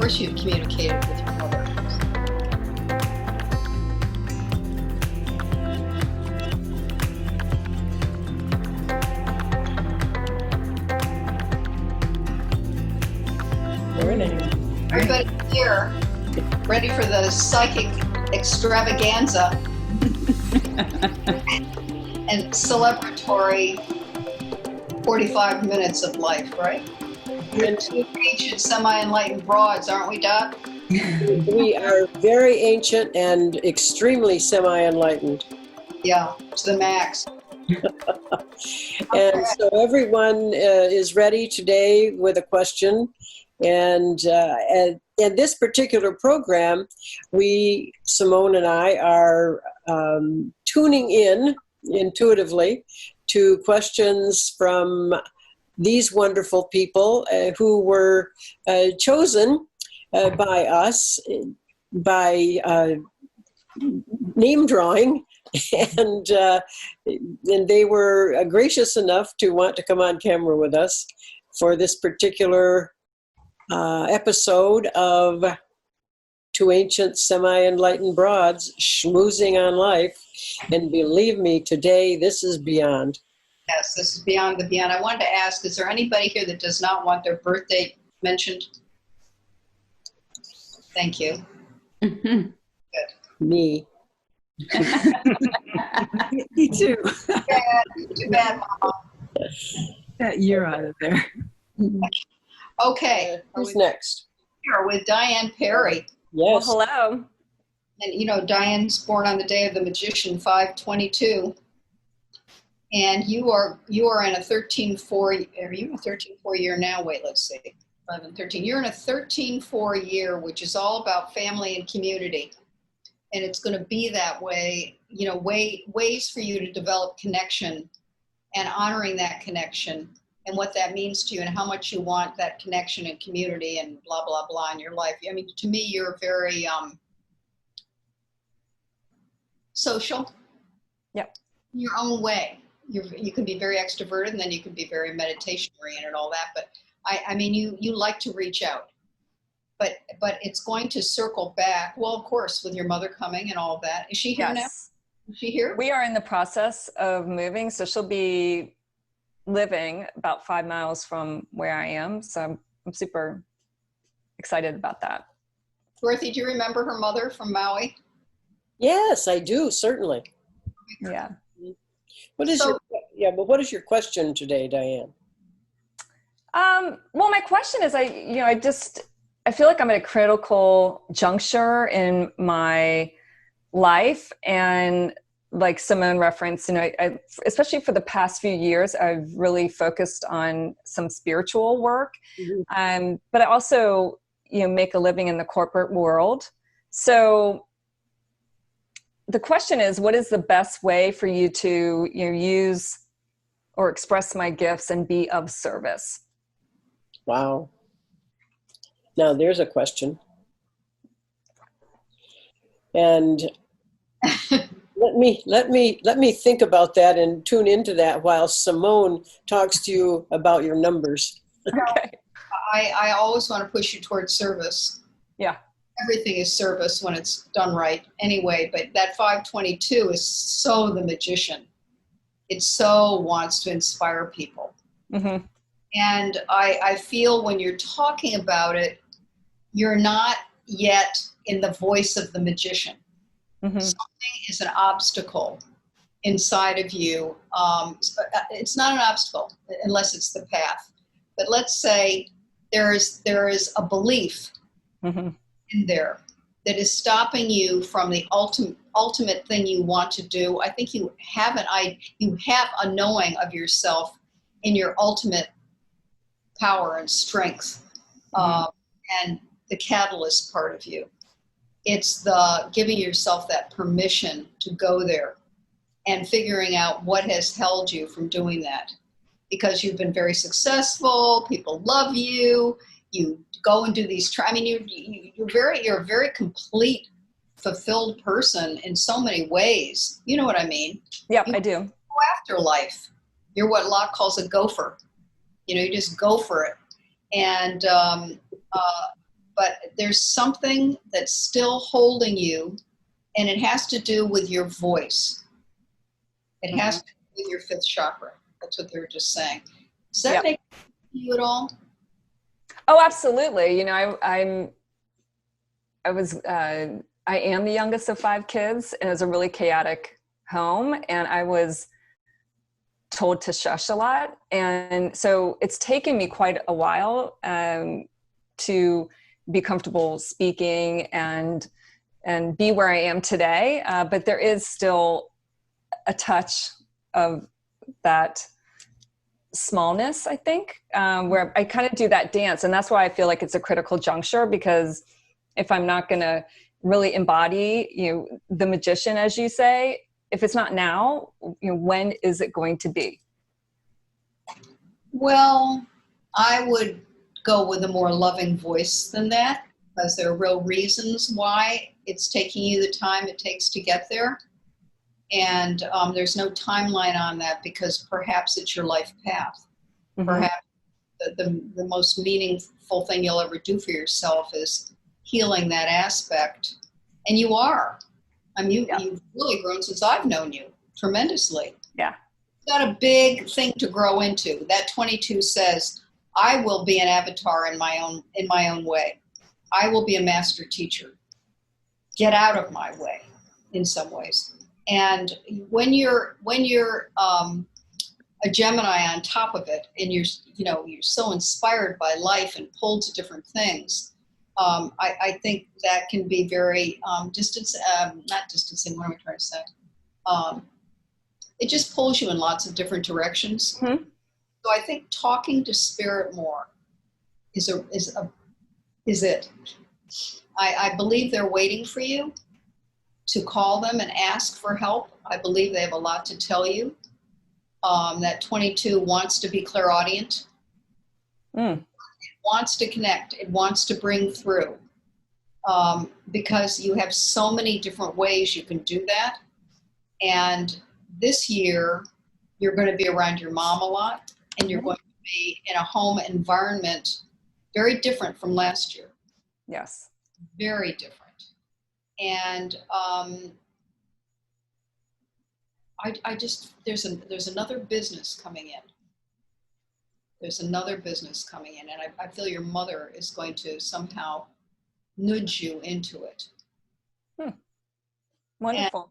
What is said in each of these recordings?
course you've communicated with your mother. Morning. Everybody here, ready for the psychic extravaganza and celebratory 45 minutes of life, right? We're two ancient semi-enlightened broads, aren't we, Dot? We are very ancient and extremely semi-enlightened. Yeah, to the max. And so everyone is ready today with a question. And in this particular program, Simone and I, are tuning in intuitively to questions from these wonderful people who were chosen by us by name drawing, and they were gracious enough to want to come on camera with us for this particular episode of Two Ancient Semi-Enlightened Broads Schmoozing on Life. And believe me, today this is beyond. Yes, this is beyond the beyond. I wanted to ask, is there anybody here that does not want their birthday mentioned? Thank you. Mm-hmm. Good. Me. Me too. Too bad, Mama. That year out of there. Okay. Who's next? Here with Diane Perry. Yes. Well, hello. And you know, Diane's born on the day of the magician, 5/22. And you are in a 13-4, are you in a 13-4 year now? Wait, let's see, 11, 13. You're in a 13-4 year, which is all about family and community. And it's going to be that way, you know, ways for you to develop connection and honoring that connection and what that means to you and how much you want that connection and community and blah, blah, blah in your life. I mean, to me, you're very social. Yep. In your own way. You can be very extroverted, and then you can be very meditation oriented, all that. But I mean, you like to reach out, but it's going to circle back. Well, of course, with your mother coming and all of that. Is she here now? Is she here? We are in the process of moving, so she'll be living about 5 miles from where I am. So I'm super excited about that. Dorothy, do you remember her mother from Maui? Yes, I do, certainly. Yeah. What is what is your question today, Diane? Well, my question is, I feel like I'm at a critical juncture in my life, and like Simone referenced, I especially for the past few years, I've really focused on some spiritual work, but I also, make a living in the corporate world. So the question is, what is the best way for you to use or express my gifts and be of service? Wow. Now there's a question. And let me think about that and tune into that while Simone talks to you about your numbers. Okay. I always want to push you towards service. Yeah. Everything is service when it's done right anyway, but that 5/22 is so the magician. It so wants to inspire people. Mm-hmm. And I feel when you're talking about it, you're not yet in the voice of the magician. Mm-hmm. Something is an obstacle inside of you. It's not an obstacle unless it's the path. But let's say there is a belief in there that is stopping you from the ultimate thing you want to do. I think you have a knowing of yourself in your ultimate power and strength, and the catalyst part of you. It's the giving yourself that permission to go there and figuring out what has held you from doing that. Because you've been very successful, people love you, you go and do these, you're a very complete, fulfilled person in so many ways. You know what I mean? Yep, I do. Go after life. You're what Locke calls a gopher. You just go for it. And but there's something that's still holding you, and it has to do with your voice. It has to do with your fifth chakra. That's what they were just saying. Does that make sense to you at all? Oh, absolutely. You know, I am the youngest of 5 kids, and it was a really chaotic home, and I was told to shush a lot. And so it's taken me quite a while to be comfortable speaking and be where I am today. But there is still a touch of that smallness, I think, where I kind of do that dance. And that's why I feel like it's a critical juncture, because if I'm not going to really embody, you know, the magician, as you say, if it's not now, you know, when is it going to be? Well, I would go with a more loving voice than that, because there are real reasons why it's taking you the time it takes to get there. And there's no timeline on that, because perhaps it's your life path. Mm-hmm. Perhaps the most meaningful thing you'll ever do for yourself is healing that aspect. And you are. I mean, you've really grown since I've known you tremendously. Yeah. You've got a big thing to grow into. That 22 says, I will be an avatar in my own way. I will be a master teacher. Get out of my way in some ways. And when you're a Gemini on top of it, and you're so inspired by life and pulled to different things, I think that can be very not distancing. What am I trying to say? It just pulls you in lots of different directions. Mm-hmm. So I think talking to spirit more is it. I believe they're waiting for you to call them and ask for help. I believe they have a lot to tell you. That 22 wants to be clairaudient. It wants to connect. It wants to bring through. Because you have so many different ways you can do that. And this year, you're going to be around your mom a lot, and you're going to be in a home environment very different from last year. Yes. Very different. And I just, there's another business coming in. There's another business coming in, and I feel your mother is going to somehow nudge you into it. Wonderful.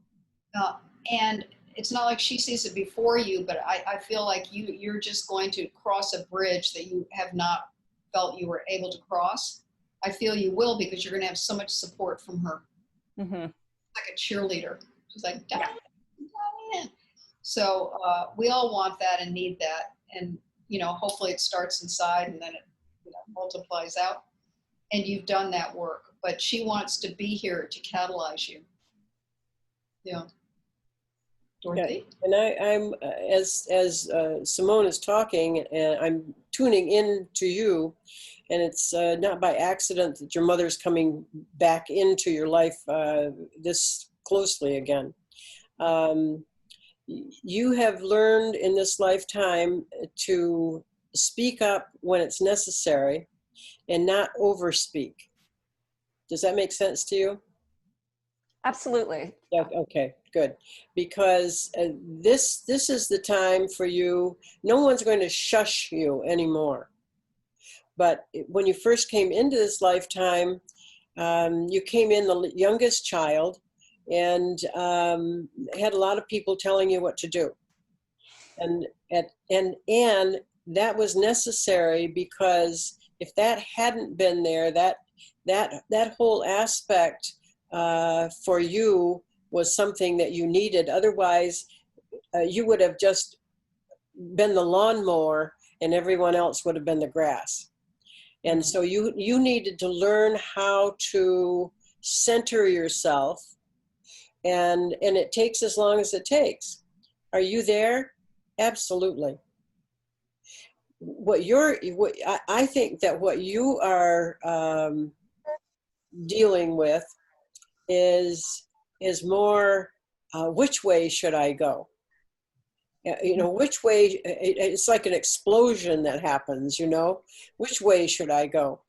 And it's not like she sees it before you, but I feel like you're just going to cross a bridge that you have not felt you were able to cross. I feel you will, because you're going to have so much support from her. Mm-hmm. Like a cheerleader. She's like, Diane. So we all want that and need that. And, hopefully it starts inside and then it multiplies out. And you've done that work. But she wants to be here to catalyze you. Yeah. Dorothy? Yeah. And I'm as Simone is talking, and I'm tuning in to you, and it's not by accident that your mother's coming back into your life this closely again. You have learned in this lifetime to speak up when it's necessary and not overspeak. Does that make sense to you? Absolutely. Yeah. Okay, good. Because this is the time for you. No one's going to shush you anymore. But when you first came into this lifetime, you came in the youngest child, and had a lot of people telling you what to do. And that was necessary, because if that hadn't been there, that whole aspect for you was something that you needed. Otherwise, you would have just been the lawnmower and everyone else would have been the grass. And so you needed to learn how to center yourself, and it takes as long as it takes. Are you there? Absolutely. I think that what you are dealing with is more, which way should I go? Which way, it's like an explosion that happens, which way should I go?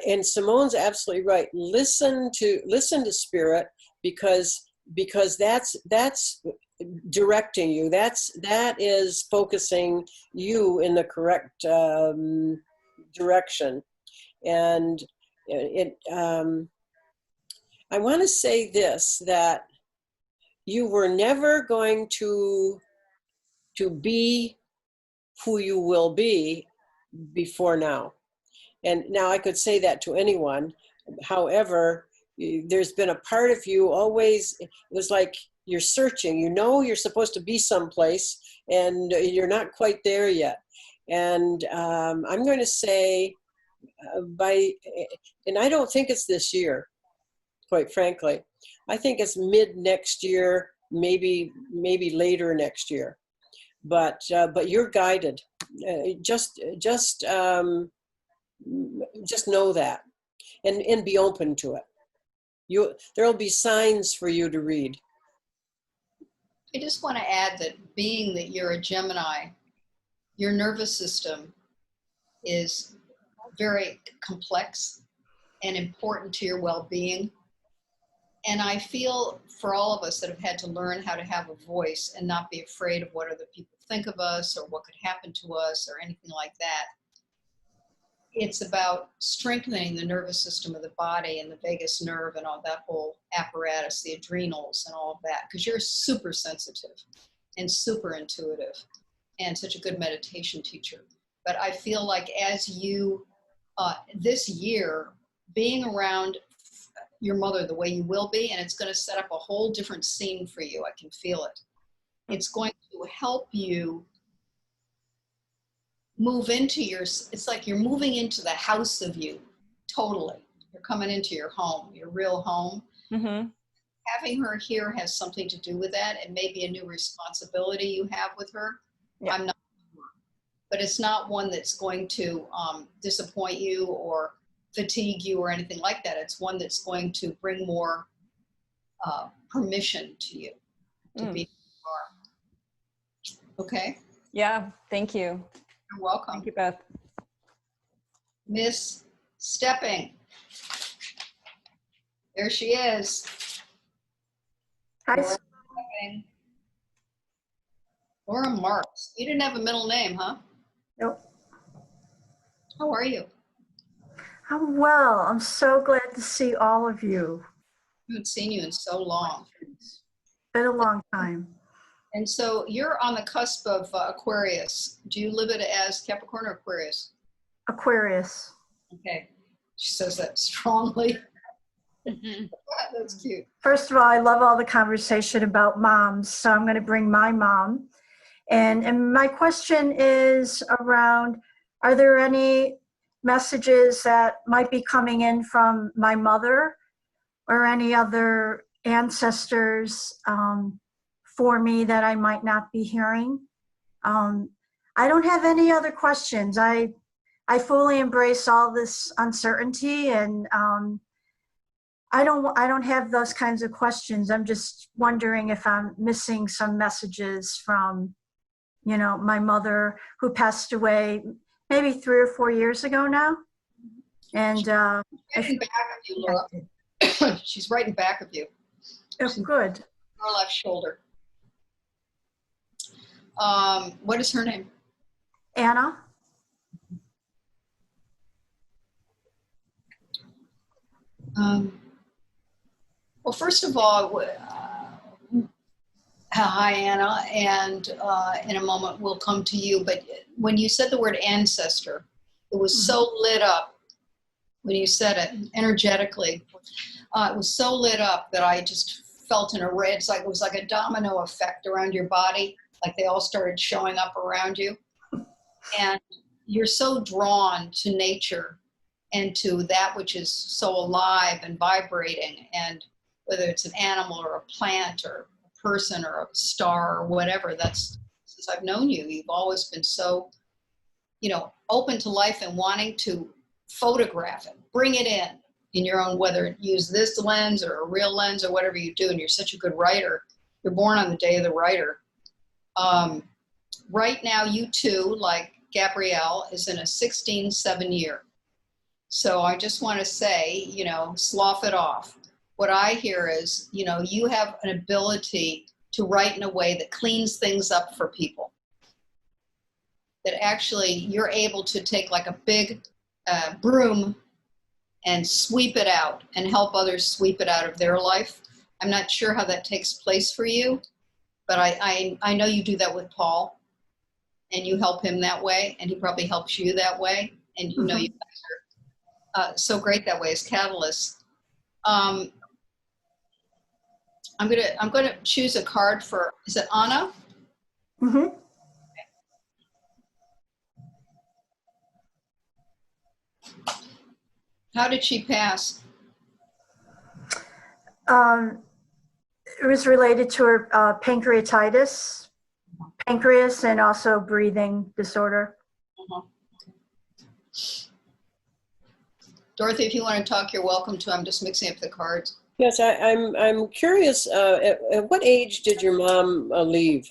and Simone's absolutely right. Listen to spirit, because that's directing you. That is focusing you in the correct direction. And I want to say this, that you were never going to be who you will be before now. And now I could say that to anyone. However, there's been a part of you always, it was like you're searching, you're supposed to be someplace and you're not quite there yet. And I'm going to say and I don't think it's this year, quite frankly. I think it's mid next year, maybe later next year. But you're guided. Just know that, and be open to it. There'll be signs for you to read. I just want to add that, being that you're a Gemini, your nervous system is very complex and important to your well-being. And I feel for all of us that have had to learn how to have a voice and not be afraid of what other people think of us or what could happen to us or anything like that, it's about strengthening the nervous system of the body and the vagus nerve and all that whole apparatus, the adrenals and all of that, because you're super sensitive and super intuitive and such a good meditation teacher. But I feel like as you, this year, being around your mother the way you will be, and it's going to set up a whole different scene for you. I can feel it. It's going to help you move into it's like you're moving into the house of you, totally. You're coming into your home, your real home. Mm-hmm. Having her here has something to do with that, and maybe a new responsibility you have with her. Yeah. I'm not sure. But it's not one that's going to disappoint you or fatigue you or anything like that. It's one that's going to bring more permission to you to be who you are. Okay? Yeah, thank you. You're welcome. Thank you, Beth. Miss Stepping. There she is. Hi. Laura Stepping. Laura Marks. You didn't have a middle name, huh? Nope. How are you? I'm well. I'm so glad to see all of you. I haven't seen you in so long. It's been a long time. And so you're on the cusp of Aquarius. Do you live it as Capricorn or Aquarius? Aquarius. Okay. She says that strongly. That's cute. First of all, I love all the conversation about moms, so I'm going to bring my mom. And my question is around, are there any messages that might be coming in from my mother or any other ancestors for me that I might not be hearing? I don't have any other questions. I fully embrace all this uncertainty, and I don't have those kinds of questions. I'm just wondering if I'm missing some messages from, my mother, who passed away maybe 3 or 4 years ago now. And Right in back of you, Laura. She's right in back of you. oh, good. Her left shoulder. What is her name? Anna? Well, first of all, hi, Anna, and in a moment we'll come to you. But when you said the word ancestor, it was so lit up when you said it energetically. It was so lit up that I just felt in a red. It was like a domino effect around your body, like they all started showing up around you. And you're so drawn to nature and to that which is so alive and vibrating, and whether it's an animal or a plant or a person or a star or whatever, that's, since I've known you, you've always been so, open to life and wanting to photograph it, bring it in your own, whether use this lens or a real lens or whatever you do. And you're such a good writer. You're born on the day of the writer. Right now, you too, like Gabrielle, is in a 16-7 year. So I just want to say, you know, slough it off. What I hear is, you know, you have an ability to write in a way that cleans things up for people. That actually you're able to take like a big broom and sweep it out and help others sweep it out of their life. I'm not sure how that takes place for you, but I know you do that with Paul, and you help him that way, and he probably helps you that way, and you know you guys are so great that way as catalysts. I'm gonna choose a card for, is it Anna? Mm-hmm. How did she pass? It was related to her pancreatitis, pancreas, and also breathing disorder. Uh-huh. Dorothy, if you want to talk, you're welcome to. I'm just mixing up the cards. Yes, I'm curious. At what age did your mom leave?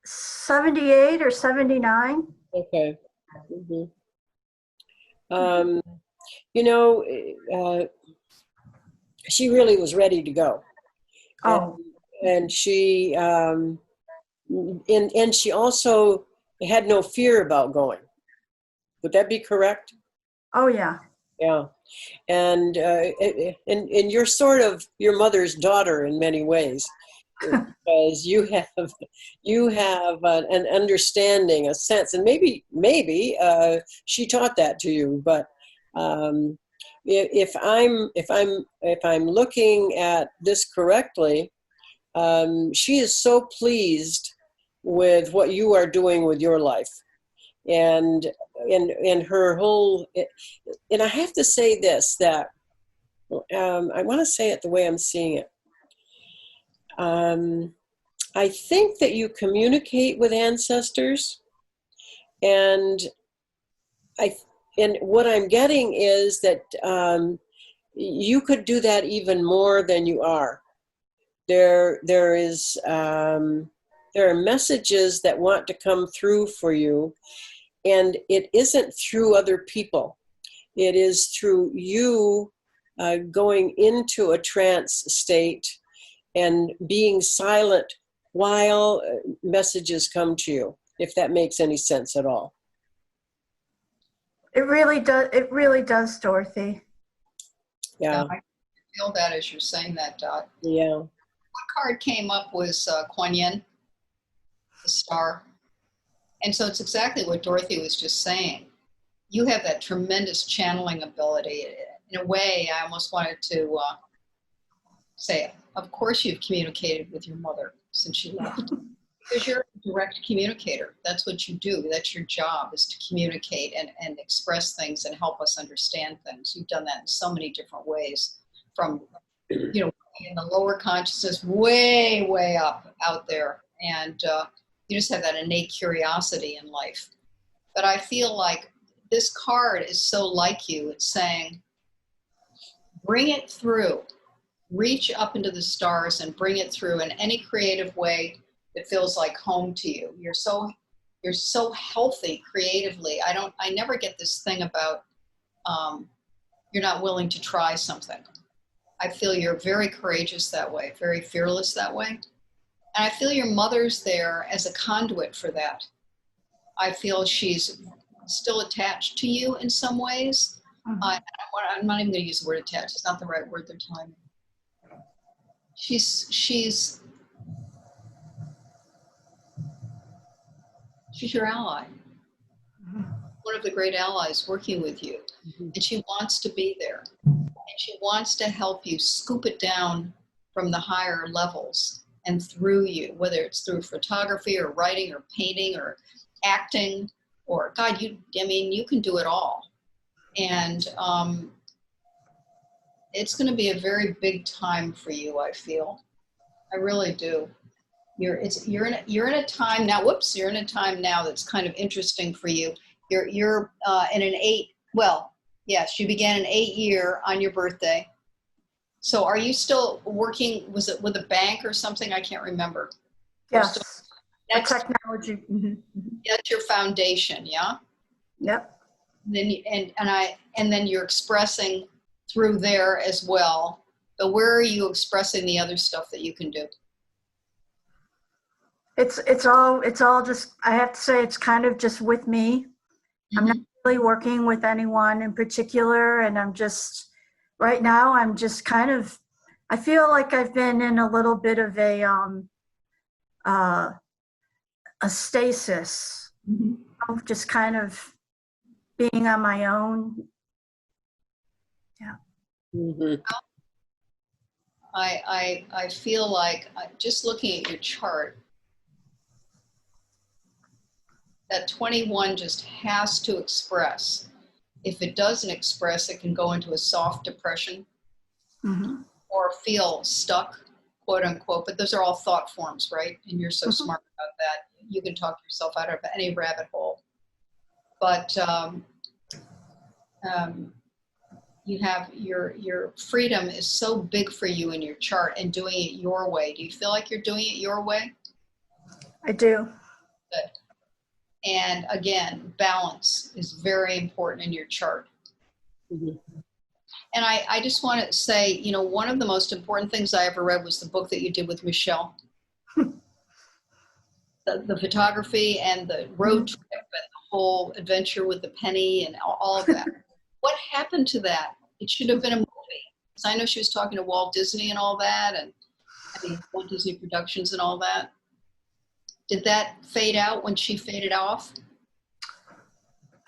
78 or 79. Okay. Mm-hmm. You know, she really was ready to go. Oh, And she and she also had no fear about going. Would that be correct? oh yeah. Yeah. And you're sort of your mother's daughter in many ways, because you have an understanding, a sense, and maybe she taught that to you. But if I'm looking at this correctly, she is so pleased with what you are doing with your life, and her whole. And I have to say this, that I want to say it the way I'm seeing it. I think that you communicate with ancestors, and what I'm getting is that you could do that even more than you are. There are messages that want to come through for you, and it isn't through other people. It is through you going into a trance state and being silent while messages come to you, if that makes any sense at all. It really does. It really does, Dorothy. Yeah. I feel that as you're saying that, Dot. Yeah. What card came up was Kuan Yin, the star. And so it's exactly what Dorothy was just saying. You have that tremendous channeling ability. In a way, I almost wanted to say, of course you've communicated with your mother since she left. Because you're a direct communicator. That's what you do. That's your job, is to communicate and express things and help us understand things. You've done that in so many different ways, from, you know, in the lower consciousness, way, way up out there. And you just have that innate curiosity in life. But I feel like this card is so like you. It's saying, bring it through. Reach up into the stars and bring it through in any creative way that feels like home to you. You're so healthy creatively. I never get this thing about you're not willing to try something. I feel you're very courageous that way, very fearless that way. And I feel your mother's there as a conduit for that. I feel she's still attached to you in some ways. Mm-hmm. I'm not even going to use the word attached. It's not the right word they're telling me. She's your ally. Mm-hmm. One of the great allies working with you. Mm-hmm. And she wants to be there. And she wants to help you scoop it down from the higher levels and through you, whether it's through photography or writing or painting or acting, or God, you can do it all. And it's going to be a very big time for you, I feel. I really do. You're in a time now. Whoops, you're in a time now that's kind of interesting for you. You're in an 8. Well, yes, you began an 8 year on your birthday. So are you still working? Was it with a bank or something? I can't remember. Yes. That's technology. Mm-hmm. That's your foundation, yeah. Yep. And then you're expressing through there as well. But where are you expressing the other stuff that you can do? It's all just, I have to say, it's kind of just with me. I'm not really working with anyone in particular, and I'm just, right now, I'm just kind of, I feel like I've been in a little bit of a stasis, of just kind of being on my own. Yeah. Mm-hmm. I feel like just looking at your chart, that 21 just has to express. If it doesn't express, it can go into a soft depression or feel stuck, quote unquote. But those are all thought forms, right? And you're so smart about that. You can talk yourself out of any rabbit hole. But you have your freedom is so big for you in your chart, and doing it your way. Do you feel like you're doing it your way? I do. Good. And again, balance is very important in your chart. And I just want to say, you know, one of the most important things I ever read was the book that you did with Michelle. The photography and the road trip and the whole adventure with the penny and all of that. What happened to that? It should have been a movie. So I know she was talking to Walt Disney and all that, and I mean, Walt Disney Productions and all that. Did that fade out when she faded off?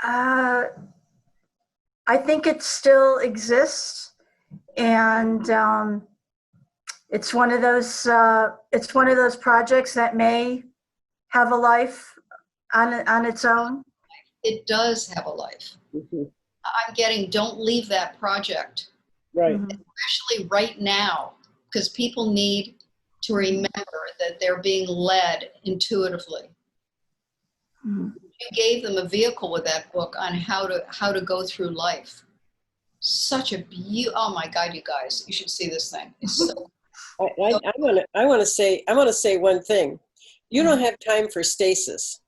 I think it still exists, and it's one of those projects that may have a life on its own. It does have a life. I'm getting, don't leave that project. Right. Especially right now, because people need to remember that they're being led intuitively. You gave them a vehicle with that book on how to go through life. Such a oh my God, you guys, you should see this thing. It's so I want to say one thing. You don't have time for stasis.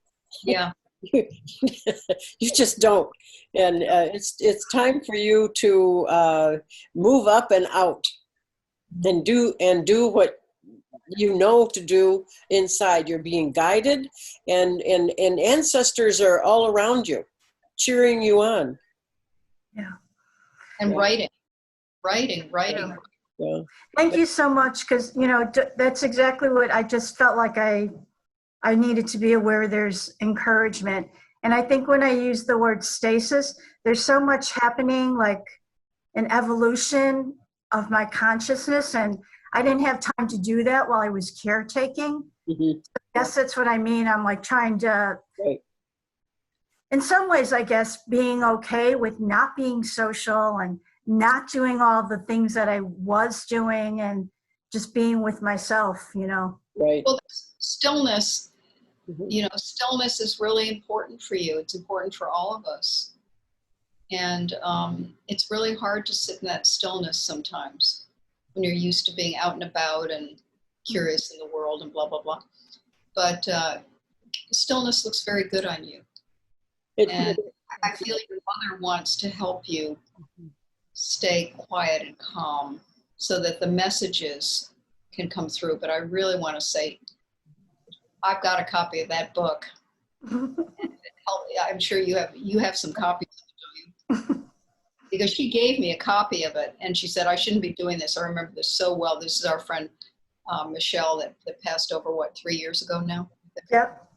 yeah. You just don't. And it's time for you to move up and out and do what you know to do inside. You're being guided, and ancestors are all around you, cheering you on. Yeah. And Yeah. writing. Yeah. Thank you so much, because you know that's exactly what I just felt like I needed to be aware there's encouragement. And I think when I use the word stasis, there's so much happening, like an evolution of my consciousness, and I didn't have time to do that while I was caretaking. Mm-hmm. I guess that's what I mean. I'm like trying to, Right. in some ways, I guess, being okay with not being social and not doing all the things that I was doing and just being with myself, you know. Right. Well, stillness, you know, stillness is really important for you. It's important for all of us. And it's really hard to sit in that stillness sometimes when you're used to being out and about and curious in the world and blah, blah, blah. But stillness looks very good on you. And I feel your mother wants to help you stay quiet and calm so that the messages can come through. But I really want to say, I've got a copy of that book. I'm sure you have some copies of it, don't you? Because she gave me a copy of it, and she said I shouldn't be doing this. I remember this so well. This is our friend Michelle that passed over 3 years ago now. Yep.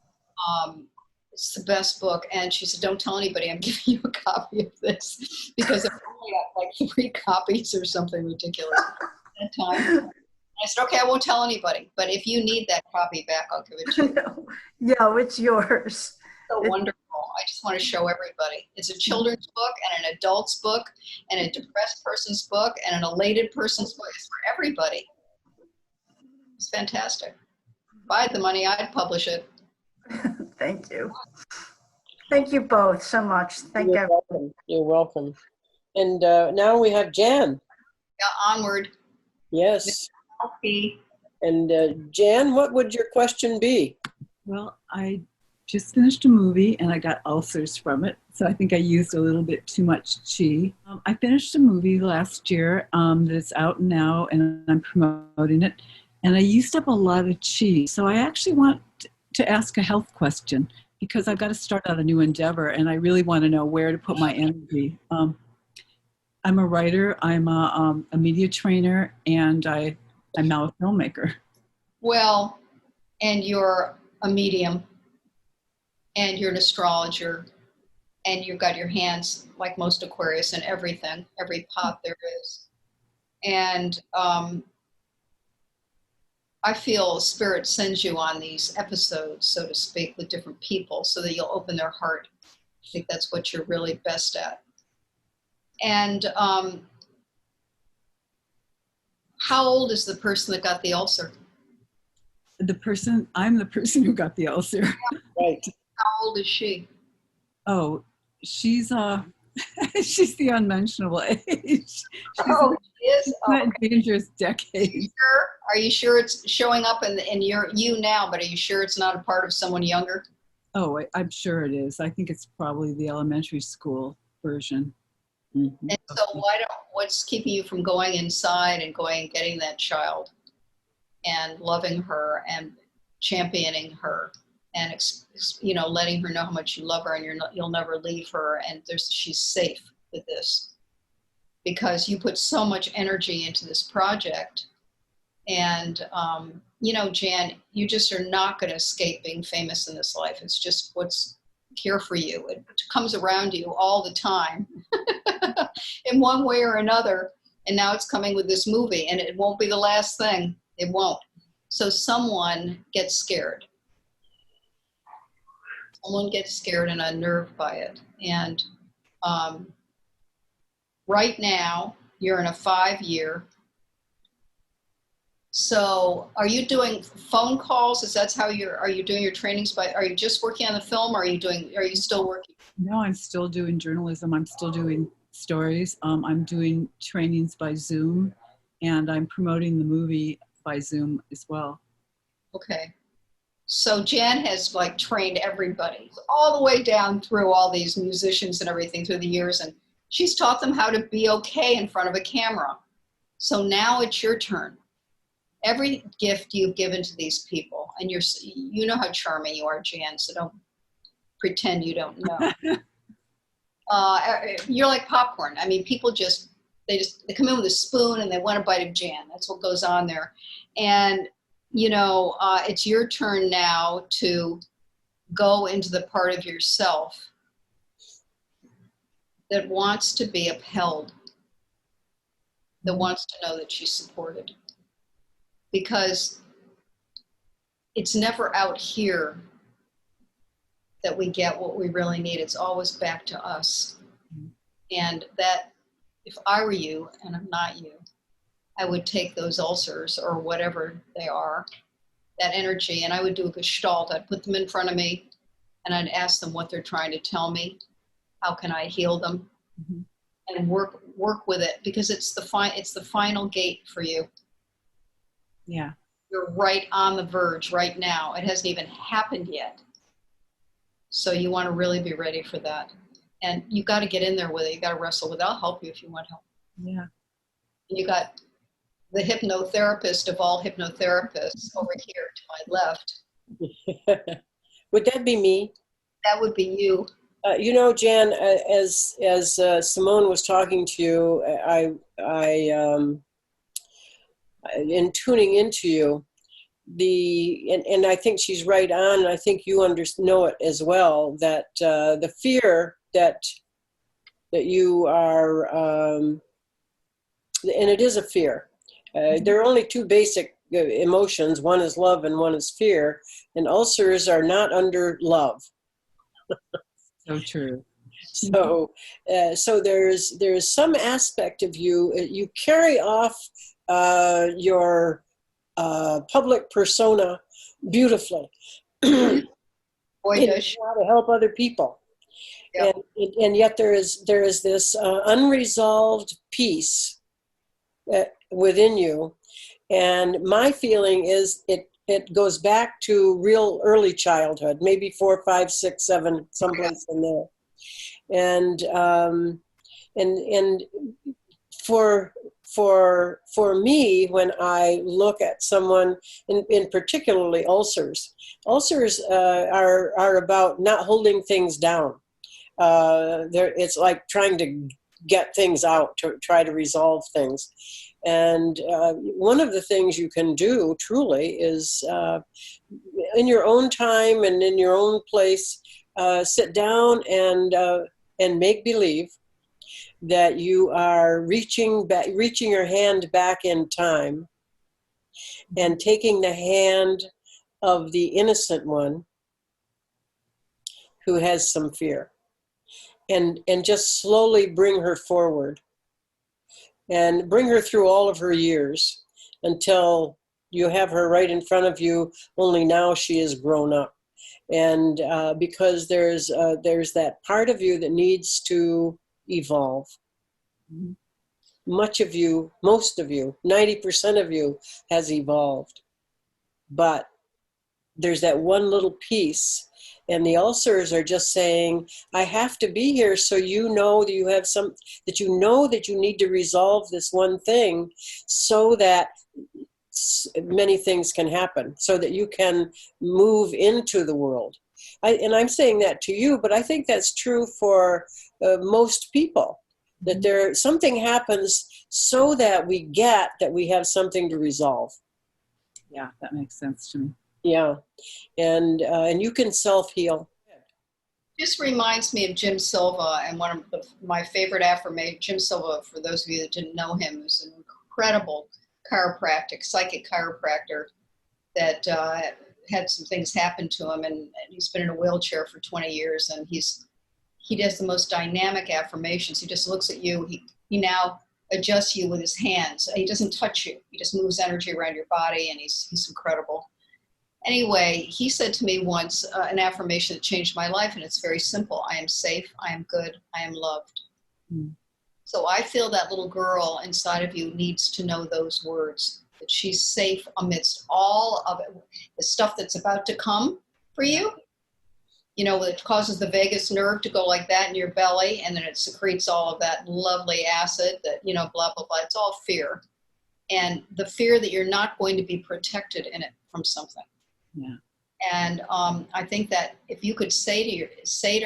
It's the best book, and she said, "Don't tell anybody I'm giving you a copy of this," because I've only got like 3 copies or something ridiculous at that time. I said, "Okay, I won't tell anybody, but if you need that copy back, I'll give it to you." Yeah, it's yours. So wonderful. I just want to show everybody. It's a children's book and an adult's book and a depressed person's book and an elated person's book. It's for everybody. It's fantastic. If I had the money, I'd publish it. Thank you. Thank you both so much. Thank You're you. welcome. You're welcome. And now we have Jan. Yeah, onward. Yes. Okay. And Jan, what would your question be? Well, I just finished a movie and I got ulcers from it. So I think I used a little bit too much chi. I finished a movie last year that's out now and I'm promoting it. And I used up a lot of chi. So I actually want to ask a health question because I've got to start out a new endeavor and I really want to know where to put my energy. I'm a writer, I'm a media trainer, and I'm now a filmmaker. Well, and you're a medium, and you're an astrologer, and you've got your hands, like most Aquarius, in everything, every pot there is. And I feel Spirit sends you on these episodes, so to speak, with different people so that you'll open their heart. I think that's what you're really best at. And how old is the person that got the ulcer? I'm the person who got the ulcer. Right. How old is she? Oh, she's she's the unmentionable age. She's She is? a dangerous decade. Sure? Are you sure it's showing up in you now, but are you sure it's not a part of someone younger? Oh, I'm sure it is. I think it's probably the elementary school version. Mm-hmm. And so what's keeping you from going inside and getting that child and loving her and championing her and letting her know how much you love her and you'll never leave her and she's safe with this because you put so much energy into this project and Jan, you just are not going to escape being famous in this life. It's just what's here for you. It comes around you all the time in one way or another. And now it's coming with this movie and it won't be the last thing. It won't. So someone gets scared. Someone gets scared and unnerved by it. And right now you're in a 5-year. So are you doing phone calls? Are you doing your trainings are you just working on the film or are you still working? No, I'm still doing journalism. I'm still doing stories. I'm doing trainings by Zoom and I'm promoting the movie by Zoom as well. Okay. So Jan has trained everybody all the way down through all these musicians and everything through the years. And she's taught them how to be okay in front of a camera. So now it's your turn. Every gift you've given to these people, and you know how charming you are, Jan, so don't pretend you don't know. You're like popcorn. I mean, people they come in with a spoon and they want a bite of Jan. That's what goes on there. And, it's your turn now to go into the part of yourself that wants to be upheld, that wants to know that she's supported. Because it's never out here that we get what we really need. It's always back to us. And that, if I were you, and I'm not you, I would take those ulcers or whatever they are, that energy, and I would do a gestalt. I'd put them in front of me and I'd ask them what they're trying to tell me. How can I heal them? Mm-hmm. And work with it because it's the final gate for you. Yeah. You're right on the verge right now. It hasn't even happened yet. So you want to really be ready for that. And you got to get in there with it. You got to wrestle with it. I'll help you if you want help. Yeah. You got the hypnotherapist of all hypnotherapists over here to my left. Would that be me? That would be you. Jan, as Simone was talking to you, in tuning into you, and I think she's right on, and I think you know it as well, that the fear that you are, and it is a fear. There are only two basic emotions. One is love and one is fear, and ulcers are not under love. So true. So there's some aspect of you, you carry off your public persona beautifully. Boy, does she. How to help other people. Yep. And yet there is this unresolved piece within you. And my feeling is it goes back to real early childhood, maybe 4, 5, 6, 7, someplace in there. And for me, when I look at someone, in particularly ulcers are about not holding things down. It's like trying to get things out, to try to resolve things. And one of the things you can do truly is in your own time and in your own place, sit down and make believe that you are reaching your hand back in time and taking the hand of the innocent one who has some fear, and just slowly bring her forward and bring her through all of her years until you have her right in front of you, only now she is grown up. And because there's that part of you that needs to evolve. Much of you, most of you, 90% of you has evolved. But there's that one little piece, and the ulcers are just saying, I have to be here so you know that you have that you know that you need to resolve this one thing so that many things can happen, so that you can move into the world. And I'm saying that to you, but I think that's true for most people, that something happens so that we get that we have something to resolve. Yeah, that makes sense to me. Yeah, and you can self-heal. This reminds me of Jim Silva, and one of my favorite affirmations. Jim Silva, for those of you that didn't know him, is an incredible psychic chiropractor that had some things happen to him, and he's been in a wheelchair for 20 years, and he does the most dynamic affirmations. He just looks at you. He now adjusts you with his hands. He doesn't touch you. He just moves energy around your body, and he's incredible. Anyway, he said to me once an affirmation that changed my life, and it's very simple. I am safe, I am good, I am loved. So I feel that little girl inside of you needs to know those words, that she's safe amidst all of it, the stuff that's about to come for you. You know, it causes the vagus nerve to go like that in your belly, and then it secretes all of that lovely acid that, you know, blah, blah, blah. It's all fear. And the fear that you're not going to be protected in it from something. Yeah. And I think that if you could say to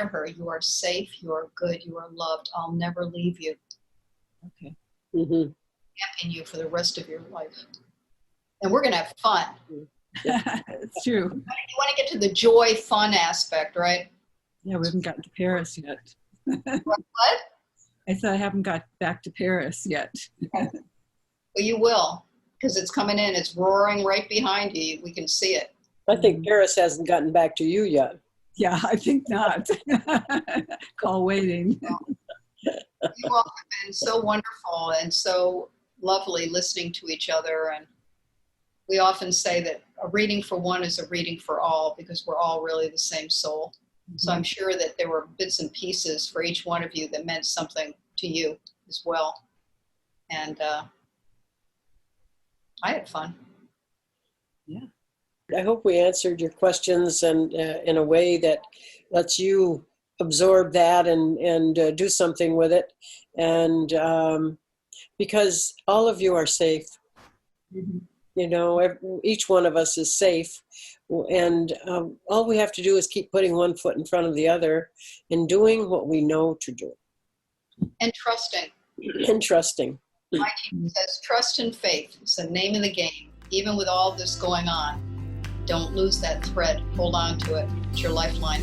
her, you are safe, you are good, you are loved, I'll never leave you. Okay. Champion you for the rest of your life. And we're going to have fun. It's true. You want to get to the joy, fun aspect, right? Yeah, we haven't gotten to Paris yet. What? I said I haven't got back to Paris yet. Well, you will, because it's coming in. It's roaring right behind you. We can see it. I think Paris hasn't gotten back to you yet. Yeah, I think not. Call waiting. You all have been so wonderful and so lovely listening to each other. And we often say that a reading for one is a reading for all, because we're all really the same soul. So I'm sure that there were bits and pieces for each one of you that meant something to you as well. And I had fun. Yeah. I hope we answered your questions and in a way that lets you absorb that and do something with it. And because all of you are safe. You know, each one of us is safe. And all we have to do is keep putting one foot in front of the other and doing what we know to do. And trusting. And trusting. My teacher says trust and faith. It's the name of the game. Even with all this going on, don't lose that thread. Hold on to it. It's your lifeline.